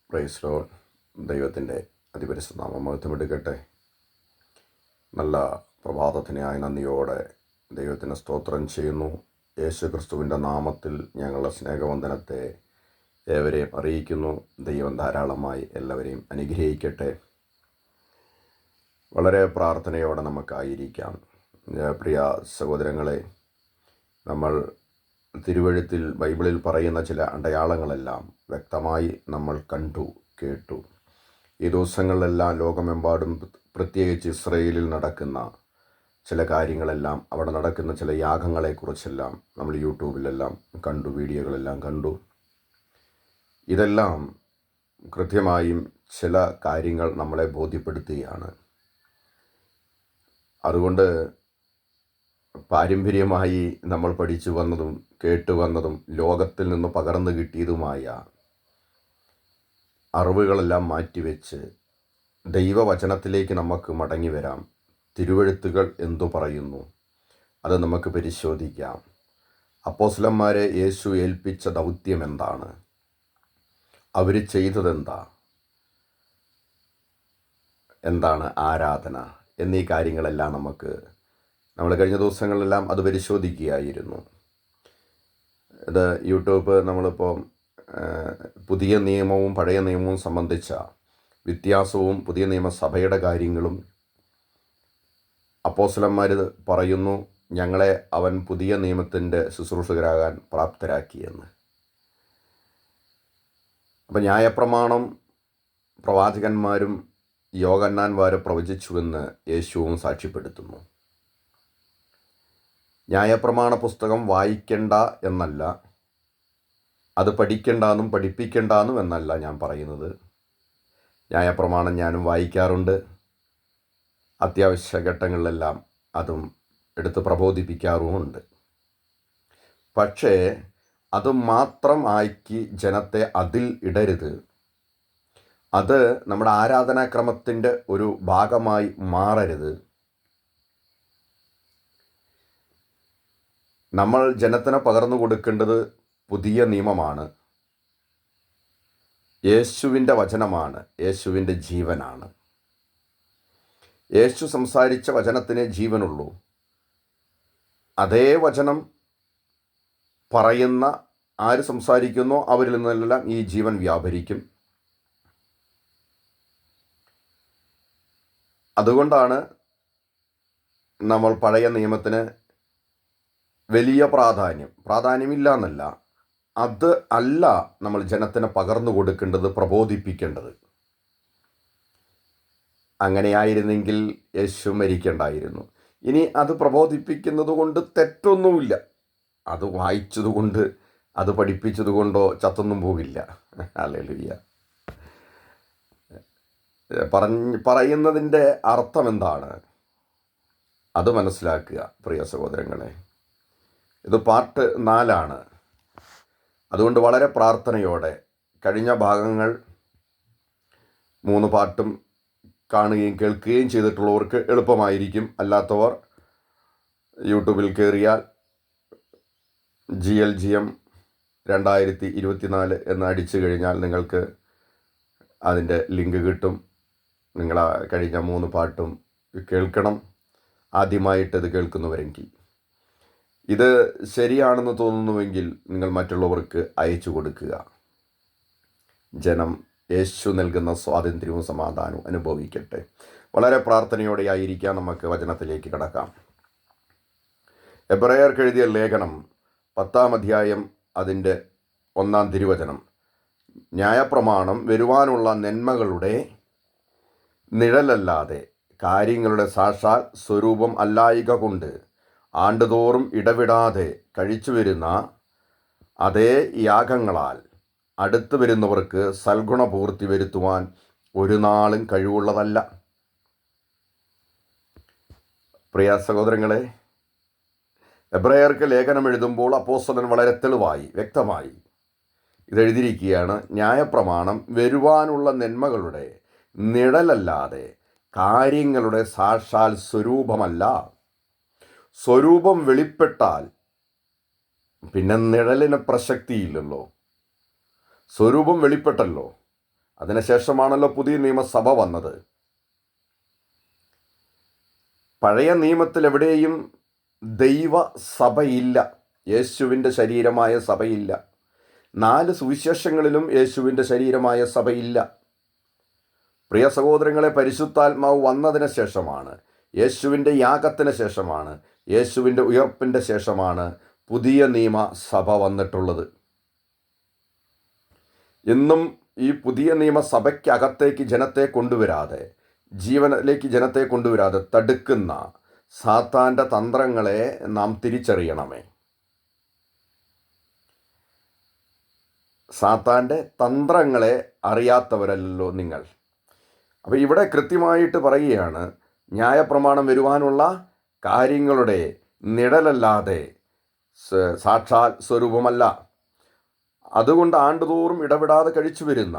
Praise Lord. ദൈവത്തിൻ്റെ അതിപരിശുദ്ധ നാമം മഹത്വമെടുക്കട്ടെ. നല്ല പ്രഭാതത്തിനായി നന്ദിയോടെ ദൈവത്തിന് സ്തോത്രം ചെയ്യുന്നു. യേശു ക്രിസ്തുവിൻ്റെ നാമത്തിൽ ഞങ്ങളുടെ സ്നേഹവന്ദനത്തെ ഏവരെയും അറിയിക്കുന്നു. ദൈവം ധാരാളമായി എല്ലാവരെയും അനുഗ്രഹിക്കട്ടെ. വളരെ പ്രാർത്ഥനയോടെ നമുക്കായിരിക്കാം. പ്രിയ സഹോദരങ്ങളെ, നമ്മൾ തിരുവഴുത്തിൽ ബൈബിളിൽ പറയുന്ന ചില അടയാളങ്ങളെല്ലാം വ്യക്തമായി നമ്മൾ കണ്ടു കേട്ടു. ഈ ദിവസങ്ങളിലെല്ലാം ലോകമെമ്പാടും, പ്രത്യേകിച്ച് ഇസ്രയേലിൽ നടക്കുന്ന ചില കാര്യങ്ങളെല്ലാം, അവിടെ നടക്കുന്ന ചില യാഗങ്ങളെക്കുറിച്ചെല്ലാം നമ്മൾ യൂട്യൂബിലെല്ലാം കണ്ടു, വീഡിയോകളെല്ലാം കണ്ടു. ഇതെല്ലാം കൃത്യമായും ചില കാര്യങ്ങൾ നമ്മളെ ബോധ്യപ്പെടുത്തുകയാണ്. അതുകൊണ്ട് പാരമ്പര്യമായി നമ്മൾ പഠിച്ചു വന്നതും കേട്ടു വന്നതും ലോകത്തിൽ നിന്ന് പകർന്നു കിട്ടിയതുമായ അറിവുകളെല്ലാം മാറ്റിവെച്ച് ദൈവവചനത്തിലേക്ക് നമുക്ക് മടങ്ങി വരാം. തിരുവെഴുത്തുകൾ എന്തു പറയുന്നു അത് നമുക്ക് പരിശോധിക്കാം. അപ്പോസ്തലന്മാരെ യേശു ഏൽപ്പിച്ച ദൗത്യം എന്താണ്? അവർ ചെയ്തതെന്താ? എന്താണ് ആരാധന എന്നീ കാര്യങ്ങളെല്ലാം നമ്മൾ കഴിഞ്ഞ ദിവസങ്ങളിലെല്ലാം അത് പരിശോധിക്കുകയായിരുന്നു. ഇത് യൂട്യൂബ് നമ്മളിപ്പോൾ പുതിയ നിയമവും പഴയ നിയമവും സംബന്ധിച്ച വ്യത്യാസവും പുതിയ നിയമസഭയുടെ കാര്യങ്ങളും അപ്പോസ്തലന്മാർ പറയുന്നു, ഞങ്ങളെ അവൻ പുതിയ നിയമത്തിൻ്റെ ശുശ്രൂഷകരാകാൻ പ്രാപ്തരാക്കിയെന്ന്. അപ്പം ന്യായപ്രമാണം പ്രവാചകന്മാരും യോഹന്നാൻ പ്രവചിച്ചുവെന്ന് യേശുവും സാക്ഷ്യപ്പെടുത്തുന്നു. ന്യായപ്രമാണ പുസ്തകം വായിക്കണ്ട എന്നല്ല, അത് പഠിക്കണ്ടെന്നും പഠിപ്പിക്കണ്ടെന്നും എന്നല്ല ഞാൻ പറയുന്നത്. ന്യായപ്രമാണം ഞാനും വായിക്കാറുണ്ട്. അത്യാവശ്യ ഘട്ടങ്ങളിലെല്ലാം അതും എടുത്ത് പ്രബോധിപ്പിക്കാറുമുണ്ട്. പക്ഷേ അത് മാത്രം ആക്കി ജനത്തെ അതിൽ ഇടരുത്. അത് നമ്മുടെ ആരാധനാക്രമത്തിൻ്റെ ഒരു ഭാഗമായി മാറരുത്. നമ്മൾ ജനത്തിന് പകർന്നു കൊടുക്കേണ്ടത് പുതിയ നിയമമാണ്, യേശുവിൻ്റെ വചനമാണ്, യേശുവിൻ്റെ ജീവനാണ്. യേശു സംസാരിച്ച വചനത്തിനെ ജീവനുള്ളൂ. അതേ വചനം പറയുന്ന ആര് സംസാരിക്കുന്നോ അവരിൽ നിന്നെല്ലാം ഈ ജീവൻ വ്യാപരിക്കും. അതുകൊണ്ടാണ് നമ്മൾ പഴയ നിയമത്തിന് വലിയ പ്രാധാന്യമില്ല എന്നല്ല, അത് അല്ല നമ്മൾ ജനത്തിന് പകർന്നു കൊടുക്കേണ്ടത്, പ്രബോധിപ്പിക്കേണ്ടത്. അങ്ങനെയായിരുന്നെങ്കിൽ യേശു മരിക്കേണ്ടായിരുന്നു. ഇനി അത് പ്രബോധിപ്പിക്കുന്നത് കൊണ്ട് തെറ്റൊന്നുമില്ല. അത് വായിച്ചതുകൊണ്ട്, അത് പഠിപ്പിച്ചതുകൊണ്ടോ ചത്തൊന്നും പോകില്ല. ഹല്ലേലൂയ. പറയുന്നതിൻ്റെ അർത്ഥം എന്താണ് അത് മനസ്സിലാക്കുക പ്രിയ സഹോദരങ്ങളെ. ഇത് പാർട്ട് 4. അതുകൊണ്ട് വളരെ പ്രാർത്ഥനയോടെ കഴിഞ്ഞ ഭാഗങ്ങൾ 3 പാർട്ടും കാണുകയും കേൾക്കുകയും ചെയ്തിട്ടുള്ളവർക്ക് എളുപ്പമായിരിക്കും. അല്ലാത്തവർ യൂട്യൂബിൽ കയറിയാൽ GLGM 2024 എന്ന് അടിച്ചു കഴിഞ്ഞാൽ നിങ്ങൾക്ക് അതിൻ്റെ ലിങ്ക് കിട്ടും. നിങ്ങൾ കഴിഞ്ഞ 3 പാട്ടും കേൾക്കണം, ആദ്യമായിട്ടത് കേൾക്കുന്നവരെങ്കിൽ. ഇത് ശരിയാണെന്ന് തോന്നുന്നുവെങ്കിൽ നിങ്ങൾ മറ്റുള്ളവർക്ക് അയച്ചു കൊടുക്കുക. ജനം യേശു നൽകുന്ന സ്വാതന്ത്ര്യവും സമാധാനവും അനുഭവിക്കട്ടെ. വളരെ പ്രാർത്ഥനയോടെ ആയിരിക്കാം. നമുക്ക് വചനത്തിലേക്ക് കടക്കാം. എബ്രായർക്ക് എഴുതിയ ലേഖനം 10-ാം അധ്യായം അതിൻ്റെ 1-ാം തിരുവചനം, ന്യായപ്രമാണം വരുവാനുള്ള നന്മകളുടെ നിഴലല്ലാതെ കാര്യങ്ങളുടെ സാക്ഷാൽ സ്വരൂപം അല്ലായിക കൊണ്ട് ആണ്ടുതോറും ഇടവിടാതെ കഴിച്ചു വരുന്ന അതേ യാഗങ്ങളാൽ അടുത്തു വരുന്നവർക്ക് സൽഗുണപൂർത്തി വരുത്തുവാൻ ഒരു നാളും കഴിവുള്ളതല്ല. പ്രിയ സഹോദരങ്ങളെ, എബ്രായർക്ക് ലേഖനം എഴുതുമ്പോൾ അപ്പോസ്തലൻ വളരെ തെളിവായി വ്യക്തമായി ഇതെഴുതിയിരിക്കുകയാണ്. ന്യായപ്രമാണം വരുവാനുള്ള നന്മകളുടെ നിഴലല്ലാതെ കാര്യങ്ങളുടെ സാക്ഷാൽ സ്വരൂപമല്ല. സ്വരൂപം വെളിപ്പെട്ടാൽ പിന്നെ നിഴലിന് പ്രസക്തിയില്ലല്ലോ. സ്വരൂപം വെളിപ്പെട്ടല്ലോ, അതിനുശേഷമാണല്ലോ പുതിയ നിയമസഭ വന്നത്. പഴയ നിയമത്തിൽ എവിടെയും ദൈവസഭയില്ല, യേശുവിൻ്റെ ശരീരമായ സഭയില്ല. 4 സുവിശേഷങ്ങളിലും യേശുവിൻ്റെ ശരീരമായ സഭയില്ല. പ്രിയ സഹോദരങ്ങളെ, പരിശുദ്ധാത്മാവ് വന്നതിന് ശേഷമാണ്, യേശുവിൻ്റെ യാഗത്തിന് ശേഷമാണ്, യേശുവിൻ്റെ ഉയർപ്പിൻ്റെ ശേഷമാണ് പുതിയ നിയമ സഭ വന്നിട്ടുള്ളത്. ഇന്നും ഈ പുതിയ നിയമസഭയ്ക്കകത്തേക്ക് ജനത്തെ കൊണ്ടുവരാതെ, ജീവനിലേക്ക് ജനത്തെ കൊണ്ടുവരാതെ തടുക്കുന്ന സാത്താൻ്റെ തന്ത്രങ്ങളെ നാം തിരിച്ചറിയണമേ. സാത്താൻ്റെ തന്ത്രങ്ങളെ അറിയാത്തവരല്ലോ നിങ്ങൾ. അപ്പോൾ ഇവിടെ കൃത്യമായിട്ട് പറയുകയാണ്, ന്യായപ്രമാണം വരുവാനുള്ള കാര്യങ്ങളുടെ നിഴലല്ലാതെ സാക്ഷാൽ സ്വരൂപമല്ല. അതുകൊണ്ട് ആണ്ടുതോറും ഇടപെടാതെ കഴിച്ചു വരുന്ന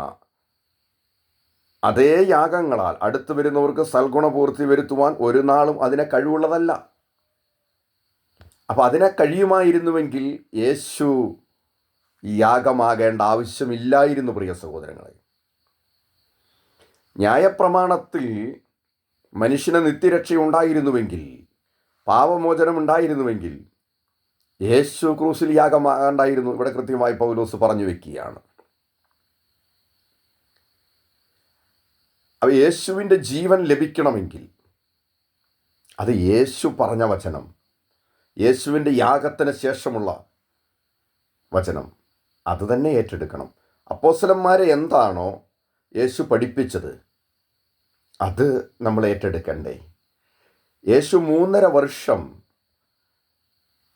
അതേ യാഗങ്ങളാൽ അടുത്തു വരുന്നവർക്ക് സൽഗുണപൂർത്തി വരുത്തുവാൻ ഒരു നാളും അതിനെ കഴിവുള്ളതല്ല. അപ്പം അതിനെ കഴിയുമായിരുന്നുവെങ്കിൽ യേശു യാഗമാകേണ്ട ആവശ്യമില്ലായിരുന്നു. പ്രിയ സഹോദരങ്ങളെ, ന്യായപ്രമാണത്തിൽ മനുഷ്യന് നിത്യരക്ഷയുണ്ടായിരുന്നുവെങ്കിൽ, പാപമോചനം ഉണ്ടായിരുന്നുവെങ്കിൽ യേശു ക്രൂസിൽ യാഗമാകണ്ടായിരുന്നു. ഇവിടെ കൃത്യമായി പൗലോസ് പറഞ്ഞു വെക്കുകയാണ്. അപ്പോൾ യേശുവിൻ്റെ ജീവൻ ലഭിക്കണമെങ്കിൽ അത് യേശു പറഞ്ഞ വചനം, യേശുവിൻ്റെ യാഗത്തിന് ശേഷമുള്ള വചനം, അത് തന്നെ ഏറ്റെടുക്കണം. അപ്പോസ്തലന്മാരെ എന്താണോ യേശു പഠിപ്പിച്ചത് അത് നമ്മൾ ഏറ്റെടുക്കണ്ടേ? യേശു 3.5 വർഷം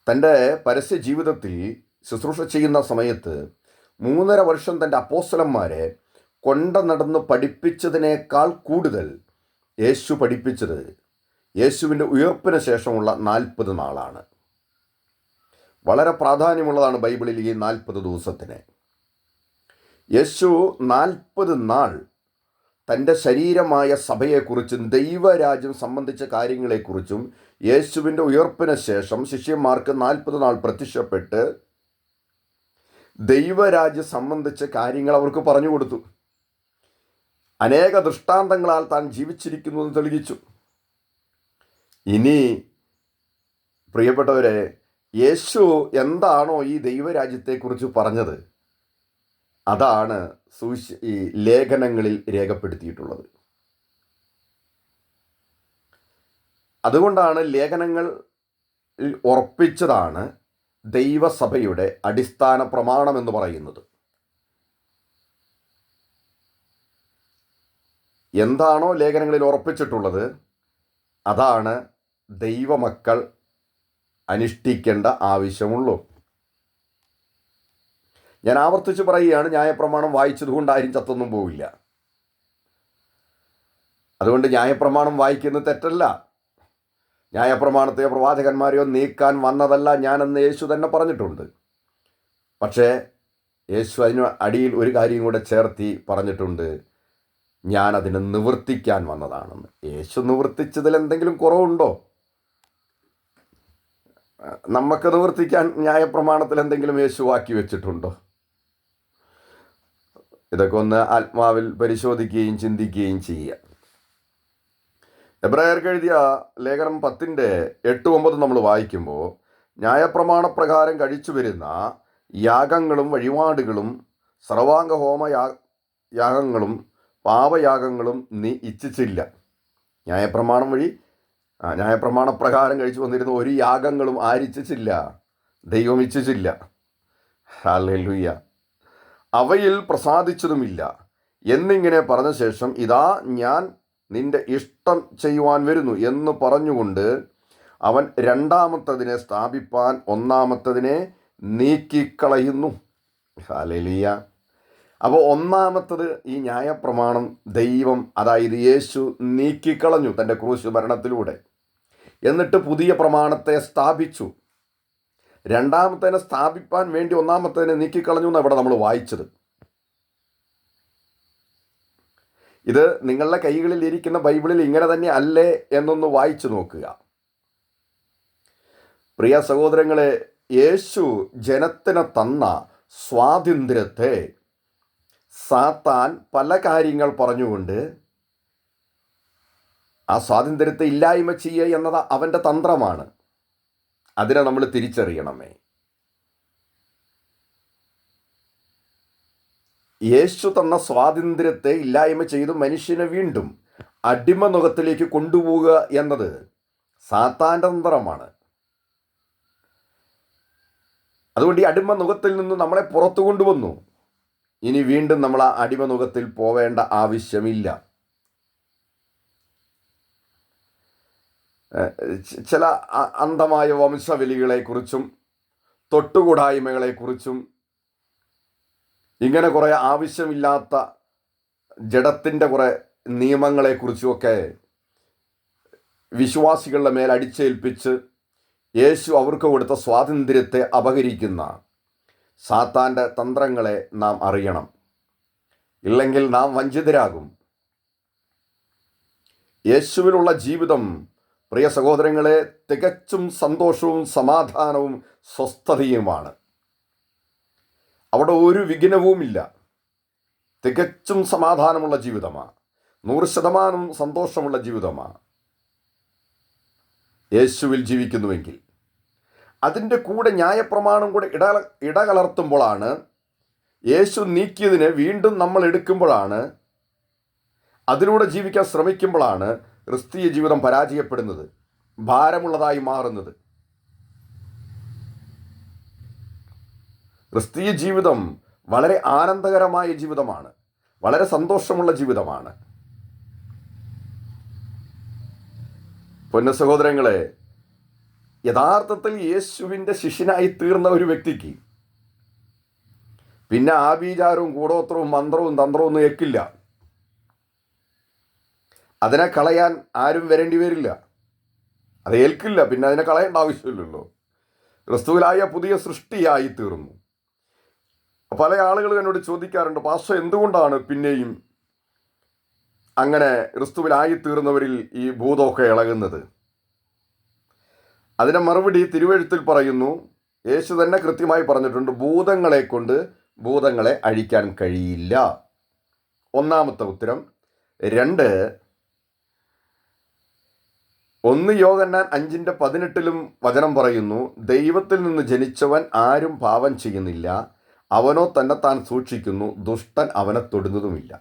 തൻ്റെ പരസ്യ ജീവിതത്തിൽ ശുശ്രൂഷ ചെയ്യുന്ന സമയത്ത് 3.5 വർഷം തൻ്റെ അപ്പോസ്തലന്മാരെ കൊണ്ട നടന്ന് പഠിപ്പിച്ചതിനേക്കാൾ കൂടുതൽ യേശു പഠിപ്പിച്ചത് യേശുവിൻ്റെ ഉയർപ്പിന് ശേഷമുള്ള 40 നാളാണ്. വളരെ പ്രാധാന്യമുള്ളതാണ് ബൈബിളിൽ ഈ 40 ദിവസത്തിന്. യേശു 40 നാൾ തൻ്റെ ശരീരമായ സഭയെക്കുറിച്ചും ദൈവരാജ്യം സംബന്ധിച്ച കാര്യങ്ങളെക്കുറിച്ചും യേശുവിൻ്റെ ഉയർപ്പിന് ശേഷം ശിഷ്യന്മാർക്ക് 40 നാൾ പ്രത്യക്ഷപ്പെട്ട് ദൈവരാജ്യം സംബന്ധിച്ച കാര്യങ്ങൾ അവർക്ക് പറഞ്ഞു കൊടുത്തു. അനേക ദൃഷ്ടാന്തങ്ങളാൽ താൻ ജീവിച്ചിരിക്കുന്നു എന്ന് തെളിയിച്ചു. ഇനി പ്രിയപ്പെട്ടവരെ, യേശു എന്താണോ ഈ ദൈവരാജ്യത്തെക്കുറിച്ച് പറഞ്ഞത് അതാണ് ഈ ലേഖനങ്ങളിൽ രേഖപ്പെടുത്തിയിട്ടുള്ളത്. അതുകൊണ്ടാണ് ലേഖനങ്ങൾ ഉറപ്പിച്ചതാണ് ദൈവസഭയുടെ അടിസ്ഥാന പ്രമാണം എന്ന് പറയുന്നത്. എന്താണോ ലേഖനങ്ങളിൽ ഉറപ്പിച്ചിട്ടുള്ളത് അതാണ് ദൈവമക്കൾ അനുഷ്ഠിക്കേണ്ട ആവശ്യമുള്ളൂ. ഞാൻ ആവർത്തിച്ച് പറയുകയാണ്, ന്യായപ്രമാണം വായിച്ചതുകൊണ്ട് ആരും ചത്തൊന്നും പോവില്ല. അതുകൊണ്ട് ന്യായപ്രമാണം വായിക്കുന്നത് തെറ്റല്ല. ന്യായപ്രമാണത്തെയോ പ്രവാചകന്മാരെയോ നീക്കാൻ വന്നതല്ല ഞാനെന്ന് യേശു തന്നെ പറഞ്ഞിട്ടുണ്ട്. പക്ഷേ യേശു അതിന് അടിയിൽ ഒരു കാര്യം കൂടെ ചേർത്തി പറഞ്ഞിട്ടുണ്ട്, ഞാനതിനെ നിവർത്തിക്കാൻ വന്നതാണെന്ന്. യേശു നിവർത്തിച്ചതിൽ എന്തെങ്കിലും കുറവുണ്ടോ? നമുക്ക് നിവർത്തിക്കാൻ ന്യായപ്രമാണത്തിൽ എന്തെങ്കിലും യേശു ആക്കി വെച്ചിട്ടുണ്ടോ? ഇതൊക്കെ ഒന്ന് ആത്മാവിൽ പരിശോധിക്കുകയും ചിന്തിക്കുകയും ചെയ്യുക. എബ്രായർക്ക് എഴുതിയ ലേഖനം 10:8-9 നമ്മൾ വായിക്കുമ്പോൾ, ന്യായപ്രമാണപ്രകാരം കഴിച്ചു വരുന്ന യാഗങ്ങളും വഴിപാടുകളും സർവാംഗ യാഗങ്ങളും പാപയാഗങ്ങളും നീ ഇച്ഛിച്ചില്ല. ന്യായപ്രമാണപ്രകാരം കഴിച്ചു വന്നിരുന്ന ഒരു യാഗങ്ങളും ആരിച്ഛിച്ചില്ല, ദൈവം ഇച്ഛിച്ചില്ല. ഹല്ലേലൂയ. അവയിൽ പ്രസാദിച്ചതുമില്ല എന്നിങ്ങനെ പറഞ്ഞ ശേഷം, ഇതാ ഞാൻ നിന്റെ ഇഷ്ടം ചെയ്യുവാൻ വരുന്നു എന്ന് പറഞ്ഞുകൊണ്ട് അവൻ രണ്ടാമത്തതിനെ സ്ഥാപിപ്പാൻ ഒന്നാമത്തതിനെ നീക്കിക്കളയുന്നു. ഹല്ലേലൂയ. അപ്പോൾ ഒന്നാമത്തത് ഈ ന്യായപ്രമാണം ദൈവം, അതായത് യേശു നീക്കിക്കളഞ്ഞു തൻ്റെ ക്രൂശ് മരണത്തിലൂടെ. എന്നിട്ട് പുതിയ പ്രമാണത്തെ സ്ഥാപിച്ചു. രണ്ടാമത്തേനെ സ്ഥാപിപ്പാൻ വേണ്ടി ഒന്നാമത്തേനെ നീക്കിക്കളഞ്ഞു എന്നാണ് ഇവിടെ നമ്മൾ വായിച്ചത്. ഇത് നിങ്ങളുടെ കൈകളിൽ ഇരിക്കുന്ന ബൈബിളിൽ ഇങ്ങനെ തന്നെ അല്ലേ എന്നൊന്ന് വായിച്ചു നോക്കുക. പ്രിയ സഹോദരങ്ങളെ, യേശു ജനത്തിന് തന്ന സ്വാതന്ത്ര്യത്തെ സാത്താൻ പല കാര്യങ്ങൾ പറഞ്ഞുകൊണ്ട് ആ സ്വാതന്ത്ര്യത്തെ ഇല്ലായ്മ ചെയ്യുക എന്നത് അവൻ്റെ തന്ത്രമാണ്. അതിനെ നമ്മൾ തിരിച്ചറിയണമേ. യേശു തന്ന സ്വാതന്ത്ര്യത്തെ ഇല്ലായ്മ ചെയ്ത് മനുഷ്യനെ വീണ്ടും അടിമനുഖത്തിലേക്ക് കൊണ്ടുപോവുക എന്നത് സാത്താൻ്റെ തന്ത്രമാണ്. അതുകൊണ്ട് ഈ അടിമനുഖത്തിൽ നിന്ന് നമ്മളെ പുറത്തു കൊണ്ടുവന്നു. ഇനി വീണ്ടും നമ്മൾ ആ അടിമനുഖത്തിൽ പോവേണ്ട ആവശ്യമില്ല. ചില അന്ധമായ വംശവലികളെക്കുറിച്ചും തൊട്ടുകൂടായ്മകളെക്കുറിച്ചും ഇങ്ങനെ കുറേ ആവശ്യമില്ലാത്ത ജഡത്തിൻ്റെ കുറേ നിയമങ്ങളെക്കുറിച്ചുമൊക്കെ വിശ്വാസികളുടെ മേൽ അടിച്ചേൽപ്പിച്ച് യേശു അവർക്ക് കൊടുത്ത സ്വാതന്ത്ര്യത്തെ അപഹരിക്കുന്ന സാത്താൻ്റെ തന്ത്രങ്ങളെ നാം അറിയണം. ഇല്ലെങ്കിൽ നാം വഞ്ചിതരാകും. യേശുവിലുള്ള ജീവിതം പ്രിയ സഹോദരങ്ങളെ തികച്ചും സന്തോഷവും സമാധാനവും സ്വസ്ഥതയുമാണ്. അവിടെ ഒരു വിഘ്നവുമില്ല. തികച്ചും സമാധാനമുള്ള ജീവിതമാണ്. 100% സന്തോഷമുള്ള ജീവിതമാണ് യേശുവിൽ ജീവിക്കുന്നുവെങ്കിൽ. അതിൻ്റെ കൂടെ ന്യായപ്രമാണം കൂടെ ഇടകലർത്തുമ്പോഴാണ്, യേശു നീക്കിയതിനെ വീണ്ടും നമ്മൾ എടുക്കുമ്പോഴാണ്, അതിലൂടെ ജീവിക്കാൻ ശ്രമിക്കുമ്പോഴാണ് ക്രിസ്തീയ ജീവിതം പരാജയപ്പെടുന്നത്, ഭാരമുള്ളതായി മാറുന്നത്. ക്രിസ്തീയ ജീവിതം വളരെ ആനന്ദകരമായ ജീവിതമാണ്, വളരെ സന്തോഷമുള്ള ജീവിതമാണ്. പൊന്നു സഹോദരങ്ങളെ, യഥാർത്ഥത്തിൽ യേശുവിൻ്റെ ശിഷ്യനായി തീർന്ന ഒരു വ്യക്തിക്ക് പിന്നെ ആഭിചാരവും കൂടോത്രവും മന്ത്രവും തന്ത്രവും ഒന്നും ഏൽക്കില്ല. അതിനെ കളയാൻ ആരും വരേണ്ടി വരില്ല. അത് ഏൽക്കില്ല. പിന്നെ അതിനെ കളയേണ്ട ആവശ്യമില്ലല്ലോ. ക്രിസ്തുവിലായ പുതിയ സൃഷ്ടിയായി തീർന്നു. പല ആളുകളും എന്നോട് ചോദിക്കാറുണ്ട്, പാസ്റ്റർ എന്തുകൊണ്ടാണ് പിന്നെയും അങ്ങനെ ക്രിസ്തുവിലായി തീർന്നവരിൽ ഈ ഭൂതമൊക്കെ ഇളകുന്നത്? അതിൻ്റെ മറുപടി തിരുവെഴുത്തിൽ പറയുന്നു. യേശു തന്നെ കൃത്യമായി പറഞ്ഞിട്ടുണ്ട്, ഭൂതങ്ങളെ കൊണ്ട് ഭൂതങ്ങളെ അഴിക്കാൻ കഴിയില്ല. ഒന്നാമത്തെ ഉത്തരം. 1 യോഹന്നാൻ 5:18 വചനം പറയുന്നു, ദൈവത്തിൽ നിന്ന് ജനിച്ചവൻ ആരും പാപം ചെയ്യുന്നില്ല, അവനോ തന്നെത്താൻ സൂക്ഷിക്കുന്നു, ദുഷ്ടൻ അവനെ തൊടുന്നതുമില്ല.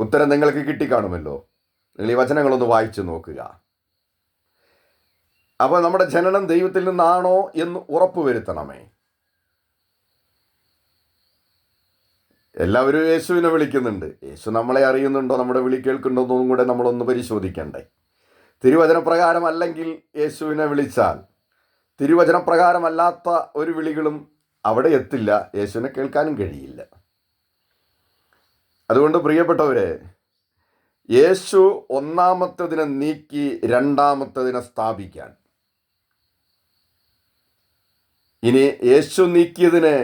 ഉത്തരം നിങ്ങൾക്ക് കിട്ടിക്കാണുമല്ലോ. നിങ്ങൾ ഈ വചനങ്ങളൊന്ന് വായിച്ചു നോക്കുക. അപ്പോൾ നമ്മുടെ ജനനം ദൈവത്തിൽ നിന്നാണോ എന്ന് ഉറപ്പുവരുത്തണമേ. എല്ലാവരും യേശുവിനെ വിളിക്കുന്നുണ്ട്. യേശു നമ്മളെ അറിയുന്നുണ്ടോ, നമ്മുടെ വിളി കേൾക്കുന്നുണ്ടോ എന്നും കൂടെ നമ്മളൊന്ന് പരിശോധിക്കണ്ടേ. തിരുവചനപ്രകാരം അല്ലെങ്കിൽ യേശുവിനെ വിളിച്ചാൽ തിരുവചനപ്രകാരമല്ലാത്ത ഒരു വിളികളും അവിടെ എത്തില്ല, യേശുവിനെ കേൾക്കാനും കഴിയില്ല. അതുകൊണ്ട് പ്രിയപ്പെട്ടവരെ, യേശു ഒന്നാമത്തതിനെ നീക്കി രണ്ടാമത്തതിനെ സ്ഥാപിക്കാൻ, ഇനി യേശു നീക്കിയതിനെ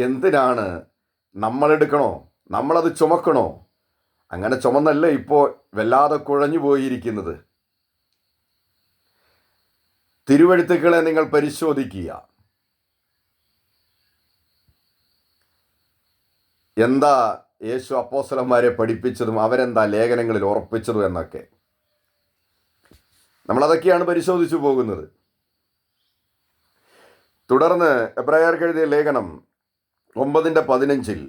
എന്തിനാണ് നമ്മളെടുക്കണോ, നമ്മളത് ചുമക്കണോ? അങ്ങനെ ചുമന്നല്ല ഇപ്പോൾ വല്ലാതെ കുഴഞ്ഞു പോയിരിക്കുന്നത്. തിരുവെഴുത്തുക്കളെ നിങ്ങൾ പരിശോധിക്കുക. എന്താ യേശു അപ്പോസ്തലന്മാരെ പഠിപ്പിച്ചതും അവരെന്താ ലേഖനങ്ങളിൽ ഉറപ്പിച്ചതും എന്നൊക്കെ നമ്മളതൊക്കെയാണ് പരിശോധിച്ചു പോകുന്നത്. തുടർന്ന് എബ്രായർക്ക് എഴുതിയ ലേഖനം 9:15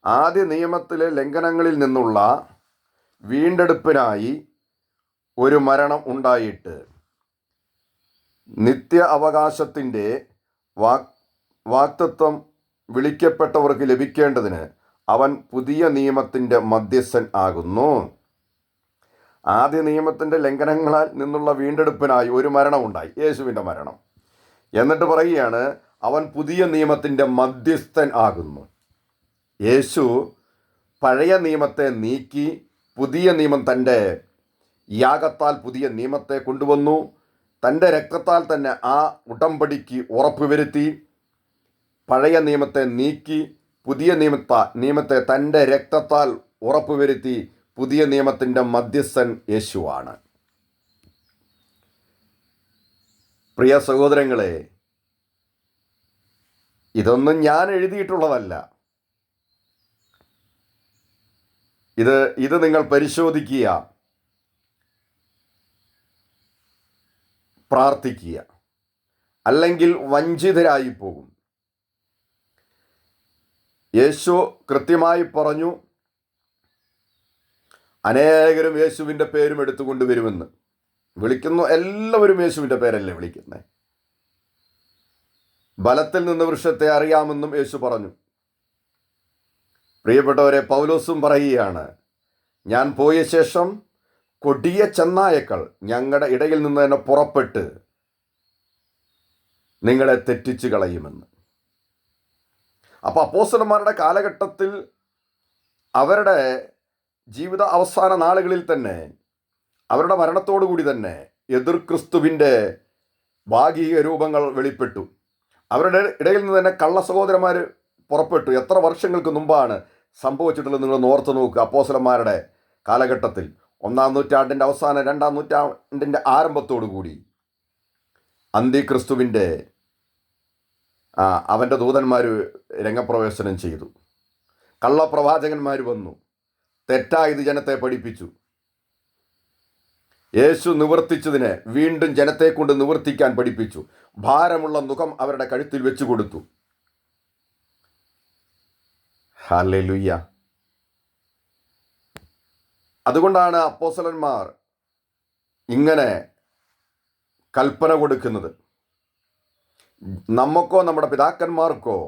ആദ്യ നിയമത്തിലെ ലംഘനങ്ങളിൽ നിന്നുള്ള വീണ്ടെടുപ്പിനായി ഒരു മരണം ഉണ്ടായിട്ട് നിത്യ അവകാശത്തിൻ്റെ വാഗ്ദത്തം വിളിക്കപ്പെട്ടവർക്ക് ലഭിക്കേണ്ടതിന് അവൻ പുതിയ നിയമത്തിൻ്റെ മധ്യസ്ഥൻ ആകുന്നു. ആദ്യ നിയമത്തിൻ്റെ ലംഘനങ്ങളിൽ നിന്നുള്ള വീണ്ടെടുപ്പിനായി ഒരു മരണം ഉണ്ടായി, യേശുവിൻ്റെ മരണം. എന്നിട്ട് പറയുകയാണ്, അവൻ പുതിയ നിയമത്തിൻ്റെ മധ്യസ്ഥൻ ആകുന്നു. യേശു പഴയ നിയമത്തെ നീക്കി പുതിയ നിയമം തൻ്റെ യാഗത്താൽ പുതിയ നിയമത്തെ കൊണ്ടുവന്നു. തൻ്റെ രക്തത്താൽ തന്നെ ആ ഉടമ്പടിക്ക് ഉറപ്പുവരുത്തി. പഴയ നിയമത്തെ നീക്കി പുതിയ നിയമത്തെ തൻ്റെ രക്തത്താൽ ഉറപ്പുവരുത്തി. പുതിയ നിയമത്തിൻ്റെ മധ്യസ്ഥൻ യേശുവാണ്. പ്രിയ സഹോദരങ്ങളെ, ഇതൊന്നും ഞാൻ എഴുതിയിട്ടുള്ളതല്ല. ഇത് നിങ്ങൾ പരിശോധിക്കുക, പ്രാർത്ഥിക്കുക, അല്ലെങ്കിൽ വഞ്ചിതരായി പോകും. യേശു കൃത്യമായി പറഞ്ഞു, അനേകരും യേശുവിൻ്റെ പേരും എടുത്തുകൊണ്ട് വരുമെന്ന്. വിളിക്കുന്നു എല്ലാവരും യേശുവിൻ്റെ പേരല്ലേ വിളിക്കുന്നത്. ബലത്തിൽ നിന്ന് വൃക്ഷത്തെ അറിയാമെന്നും യേശു പറഞ്ഞു. പ്രിയപ്പെട്ടവരെ, പൗലോസും പറയുകയാണ്, ഞാൻ പോയ ശേഷം കൊടിയ ചെന്നായക്കൾ ഞങ്ങളുടെ ഇടയിൽ നിന്ന് തന്നെ പുറപ്പെട്ട് നിങ്ങളെ തെറ്റിച്ച് കളയുമെന്ന്. അപ്പോൾ അപ്പോസ്തലന്മാരുടെ കാലഘട്ടത്തിൽ അവരുടെ ജീവിത അവസാന നാളുകളിൽ തന്നെ, അവരുടെ മരണത്തോടുകൂടി തന്നെ എതിർ ക്രിസ്തുവിൻ്റെ ഭാഗിക രൂപങ്ങൾ വെളിപ്പെട്ടു. അവരുടെ ഇടയിൽ നിന്ന് തന്നെ കള്ള സഹോദരന്മാർ പുറപ്പെട്ടു. എത്ര വർഷങ്ങൾക്ക് മുമ്പാണ് സംഭവിച്ചിട്ടുള്ളത് നിങ്ങൾ ഓർത്ത് നോക്കുക. അപ്പോസ്തലന്മാരുടെ കാലഘട്ടത്തിൽ 1-ാം നൂറ്റാണ്ടിൻ്റെ അവസാനം 2-ാം നൂറ്റാണ്ടിൻ്റെ ആരംഭത്തോടു കൂടി അന്തിക്രിസ്തുവിൻ്റെ അവൻ്റെ ദൂതന്മാർ രംഗപ്രവേശനം ചെയ്തു. കള്ളപ്രവാചകന്മാർ വന്നു, തെറ്റായത് ജനത്തെ പഠിപ്പിച്ചു. യേശു നിവർത്തിച്ചതിനെ വീണ്ടും ജനത്തെ കൊണ്ട് നിവർത്തിക്കാൻ പഠിപ്പിച്ചു. ഭാരമുള്ള നുകം അവരുടെ കഴുത്തിൽ വെച്ചു കൊടുത്തു. ഹല്ലേലൂയ. അതുകൊണ്ടാണ് അപ്പോസ്തലന്മാർ ഇങ്ങനെ കൽപ്പന കൊടുക്കുന്നത്. നമുക്കോ നമ്മുടെ പിതാക്കന്മാർക്കോ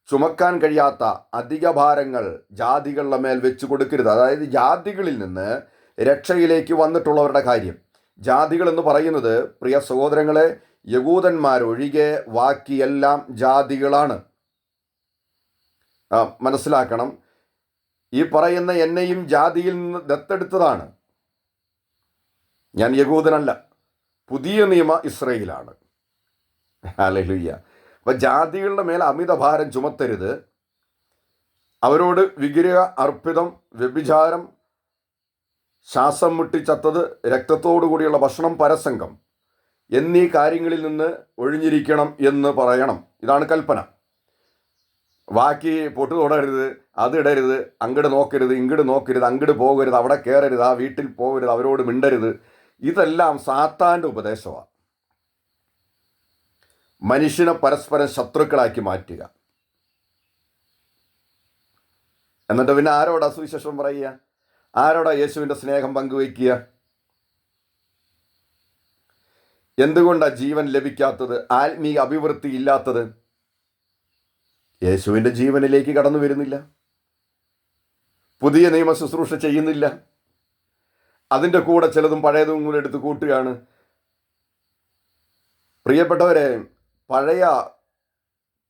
ചുമക്കാൻ കഴിയാത്ത അധിക ഭാരങ്ങൾ ജാതികളുടെ മേൽ വെച്ച് കൊടുക്കരുത്. അതായത് ജാതികളിൽ നിന്ന് രക്ഷയിലേക്ക് വന്നിട്ടുള്ളവരുടെ കാര്യം. ജാതികൾ എന്ന് പറയുന്നത്, പ്രിയ സഹോദരങ്ങളെ, യഹൂദന്മാരൊഴികെ ബാക്കിയെല്ലാം ജാതികളാണ്. മനസ്സിലാക്കണം. ഈ പറയുന്ന എന്നെയും ജാതിയിൽ നിന്ന് ദത്തെടുത്തതാണ്. ഞാൻ യഹൂദനല്ല, പുതിയ നിയമ ഇസ്രായേലാണ്. ഹല്ലേലൂയ. അപ്പം ജാതികളുടെ മേൽ അമിതഭാരം ചുമത്തരുത്. അവരോട് വിഗ്രഹ അർപ്പിതം, വ്യഭിചാരം, ശ്വാസം മുട്ടിച്ചത്തത്, രക്തത്തോടു കൂടിയുള്ള ഭക്ഷണം, പരസംഗം എന്നീ കാര്യങ്ങളിൽ നിന്ന് ഒഴിഞ്ഞിരിക്കണം എന്ന് പറയണം. ഇതാണ് കൽപ്പന. ബാക്കി പൊട്ടു തൊടരുത്, അതിടരുത്, അങ്ങോട്ട് നോക്കരുത്, ഇങ്ങോട്ട് നോക്കരുത്, അങ്ങോട്ട് പോകരുത്, അവിടെ കയറരുത്, ആ വീട്ടിൽ പോകരുത്, അവരോട് മിണ്ടരുത്. ഇതെല്ലാം സാത്താൻ്റെ ഉപദേശമാണ്. മനുഷ്യനെ പരസ്പരം ശത്രുക്കളാക്കി മാറ്റുക. എന്നിട്ട് പിന്നെ ആരോടാ സുവിശേഷം പറയുക? ആരോടാ യേശുവിൻ്റെ സ്നേഹം പങ്കുവയ്ക്കുക? എന്തുകൊണ്ടാണ് ജീവൻ ലഭിക്കാത്തത്, ആത്മീയ അഭിവൃദ്ധി ഇല്ലാത്തത്? യേശുവിൻ്റെ ജീവനിലേക്ക് കടന്നു വരുന്നില്ല, പുതിയ നിയമ ശുശ്രൂഷ ചെയ്യുന്നില്ല. അതിൻ്റെ കൂടെ ചിലതും പഴയതും കൂടെ എടുത്ത് കൂട്ടുകയാണ്. പ്രിയപ്പെട്ടവരെ, പഴയ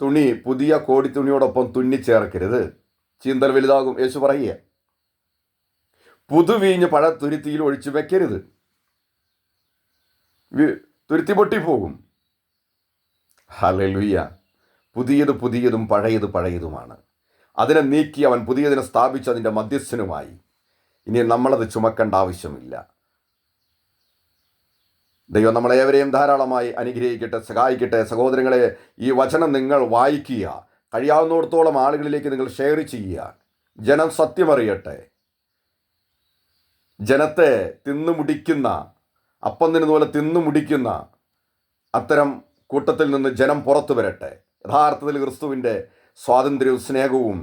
തുണി പുതിയ കോടി തുണിയോടൊപ്പം തുന്നിച്ചേർക്കരുത്, ചീന്തൽ വലുതാകും. യേശു പറയുക, പുതുവീഞ്ഞ് പഴ തുരുത്തിയിൽ ഒഴിച്ചു വെക്കരുത്, തുരുത്തി പൊട്ടിപ്പോകും. ഹല്ലേലൂയ. പുതിയത് പുതിയതും പഴയത് പഴയതുമാണ്. അതിനെ നീക്കി അവൻ പുതിയതിനെ സ്ഥാപിച്ച് അതിൻ്റെ മധ്യസ്ഥനുമായി. ഇനി നമ്മളത് ചുമക്കേണ്ട ആവശ്യമില്ല. ദൈവം നമ്മളേവരെയും ധാരാളമായി അനുഗ്രഹിക്കട്ടെ, സഹായിക്കട്ടെ. സഹോദരങ്ങളെ, ഈ വചനം നിങ്ങൾ വായിക്കുക, കഴിയാവുന്നിടത്തോളം ആളുകളിലേക്ക് നിങ്ങൾ ഷെയർ ചെയ്യുക. ജനം സത്യമറിയട്ടെ. ജനത്തെ തിന്നുമുടിക്കുന്ന, അപ്പം തിന്നുപോലെ തിന്നുമുടിക്കുന്ന അത്തരം കൂട്ടത്തിൽ നിന്ന് ജനം പുറത്തു വരട്ടെ. യഥാർത്ഥത്തിൽ ക്രിസ്തുവിൻ്റെ സ്വാതന്ത്ര്യവും സ്നേഹവും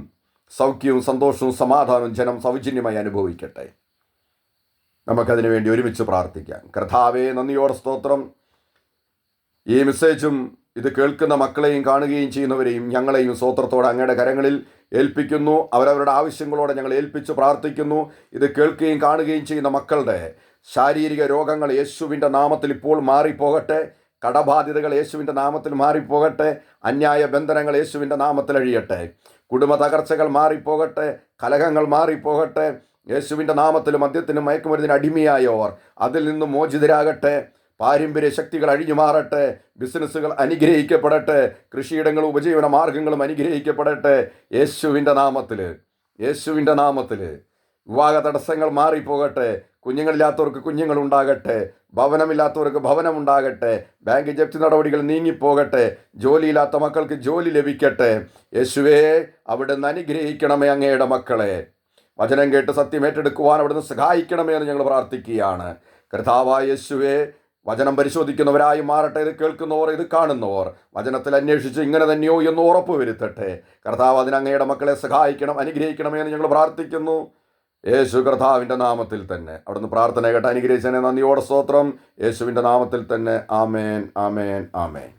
സൗഖ്യവും സന്തോഷവും സമാധാനവും ജനം സൗജന്യമായി അനുഭവിക്കട്ടെ. നമുക്കതിനു വേണ്ടി ഒരുമിച്ച് പ്രാർത്ഥിക്കാം. കർത്താവേ, നന്ദിയോടെ സ്തോത്രം. ഈ മെസ്സേജും ഇത് കേൾക്കുന്ന മക്കളെയും കാണുകയും ചെയ്യുന്നവരെയും ഞങ്ങളെയും സ്തോത്രത്തോടെ അങ്ങയുടെ കരങ്ങളിൽ ഏൽപ്പിക്കുന്നു. അവരവരുടെ ആവശ്യങ്ങളോടെ ഞങ്ങൾ ഏൽപ്പിച്ച് പ്രാർത്ഥിക്കുന്നു. ഇത് കേൾക്കുകയും കാണുകയും ചെയ്യുന്ന മക്കളുടെ ശാരീരിക രോഗങ്ങൾ യേശുവിൻ്റെ നാമത്തിൽ ഇപ്പോൾ മാറിപ്പോകട്ടെ. കടബാധ്യതകൾ യേശുവിൻ്റെ നാമത്തിൽ മാറിപ്പോകട്ടെ. അന്യായ ബന്ധനങ്ങൾ യേശുവിൻ്റെ നാമത്തിൽ അഴിയട്ടെ. കുടുംബ തകർച്ചകൾ മാറിപ്പോകട്ടെ. കലഹങ്ങൾ മാറിപ്പോകട്ടെ. യേശുവിൻ്റെ നാമത്തിൽ മദ്യത്തിനും മയക്കുമരുന്നിന് അടിമയായവർ അതിൽ നിന്നും മോചിതരാകട്ടെ. പാരമ്പര്യ ശക്തികൾ അഴിഞ്ഞു മാറട്ടെ. ബിസിനസ്സുകൾ അനുഗ്രഹിക്കപ്പെടട്ടെ. കൃഷിയിടങ്ങളും ഉപജീവന മാർഗങ്ങളും അനുഗ്രഹിക്കപ്പെടട്ടെ. യേശുവിൻ്റെ നാമത്തിൽ വിവാഹ തടസ്സങ്ങൾ മാറിപ്പോകട്ടെ. കുഞ്ഞുങ്ങളില്ലാത്തവർക്ക് കുഞ്ഞുങ്ങളുണ്ടാകട്ടെ. ഭവനമില്ലാത്തവർക്ക് ഭവനമുണ്ടാകട്ടെ. ബാങ്ക് ജപ്തി നടപടികൾ നീങ്ങിപ്പോകട്ടെ. ജോലിയില്ലാത്ത മക്കൾക്ക് ജോലി ലഭിക്കട്ടെ. യേശുവേ, അവിടുന്ന് അനുഗ്രഹിക്കണമേ അങ്ങയുടെ മക്കളെ. വചനം കേട്ട് സത്യം ഏറ്റെടുക്കുവാൻ അവിടുന്ന് സഹായിക്കണമേ എന്ന് ഞങ്ങൾ പ്രാർത്ഥിക്കുകയാണ്. കർത്താവായ യേശുവേ, വചനം പരിശോധിക്കുന്നവരായി മാറട്ടെ. ഇത് കേൾക്കുന്നവർ, ഇത് കാണുന്നവർ വചനത്തിൽ അന്വേഷിച്ച് ഇങ്ങനെ തന്നെയോ എന്ന് ഉറപ്പ് വരുത്തട്ടെ. കർത്താവ് അതിന് അങ്ങയുടെ മക്കളെ സഹായിക്കണം, അനുഗ്രഹിക്കണമേ എന്ന് ഞങ്ങൾ പ്രാർത്ഥിക്കുന്നു. യേശു കർത്താവിൻ്റെ നാമത്തിൽ തന്നെ അവിടുന്ന് പ്രാർത്ഥന കേട്ട് അനുഗ്രഹിച്ചതിനെ നന്ദിയോടെ സ്തോത്രം. യേശുവിൻ്റെ നാമത്തിൽ തന്നെ. ആമേൻ, ആമേൻ, ആമേൻ.